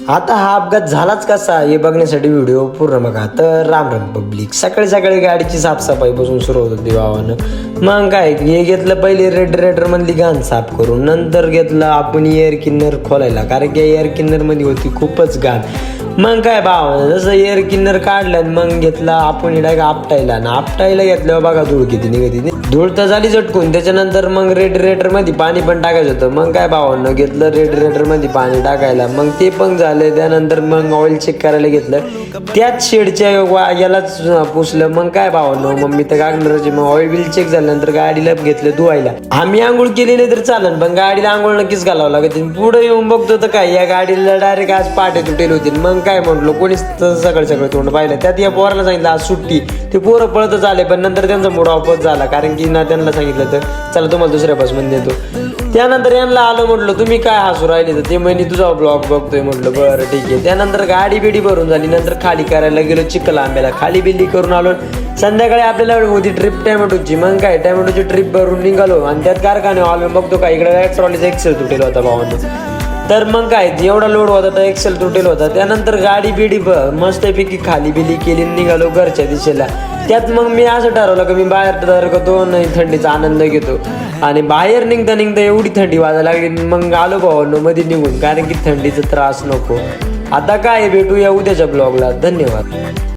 आता हा अपघात झालाच कसा हे बघण्यासाठी व्हिडिओ पूर्ण बघा. तर राम राम पब्लिक. सकाळी सकाळी गाडीची साफसफाई पासून सुरू होत होती भावानं. मग काय हे घेतलं पहिले रेडिएटर मधली घाण साफ करून, नंतर घेतलं आपण एअर किन्नर खोलायला, कारण की एअर किन्नर मध्ये होती खूपच घाण. मग काय भावानं जसं एअर किन्नर काढलं मग घेतला आपण डायरेक्ट आपटायला ना, आपटायला घेतल्यावर बघा धूळ किती निघते. धूळ तर झाली चटकून. त्याच्यानंतर मग रेडिएटर मध्ये पाणी पण टाकायचं होतं. मग काय भावानं घेतलं रेडिएटर मध्ये पाणी टाकायला, मग ते पण झालं. त्यानंतर मग ऑइल चेक करायला घेतलं, त्याच शेडच्या यालाच पुसलं. मग काय भावानं मम्मी तर गागणारची. मग ऑइल बिल चेक झाल्यानंतर गाडीला घेतलं धुवायला. आम्ही आंघोळ केली नाही तर चालन, पण गाडीला आंघोळ नक्कीच घालावं लागत. पुढे येऊन बघतो तर काय या गाडीला डायरेक्ट आज पाटे तुटेल होती. मग काय म्हटलो कोणीच सगळं तोंड पाहिलं. त्यात या पोराला सांगितलं आज सुट्टी. ते पोरं पळतच आले, पण नंतर त्यांचा मूड ऑफच झाला, कारण की ना त्यांना सांगितलं तर चला तुम्हाला दुसऱ्या बसमध्ये देतो. त्यानंतर यांना आलं म्हटलं तुम्ही काय हसू राहिले, तर ते महिने तुझा ब्लॉग बघतोय. म्हटलं बरं ठीक आहे. त्यानंतर गाडी बिडी भरून झाली. नंतर खाली करायला गेलो चिखल आंब्याला, खाली बिल्ली करून आलो. संध्याकाळी आपल्याला होती ट्रिप टॅमॅटोची. मग काय टॅमॅटोची ट्रिप भरून निघालो आणि त्यात कारखाने आलो. बघतो का इकडे ट्रॉलीचा एक्सेल तुटेल होता भावानं. तर मग काय एवढा लोड होता तर एक्सेल तुटेल होता. त्यानंतर गाडी बिडी मस्तपैकी खाली बिली केली, निघालो घरच्या दिशेला. त्यात मग मी असं ठरवलं की मी बाहेर धरकतो नाही, थंडीचा आनंद घेतो. आणि बाहेर निघता निघता एवढी थंडी वाजायला लागली. मग आलो भावांनो मध्ये निघून, कारण की थंडीचा त्रास नको. आता काय भेटूया उद्याच्या ब्लॉगला. धन्यवाद.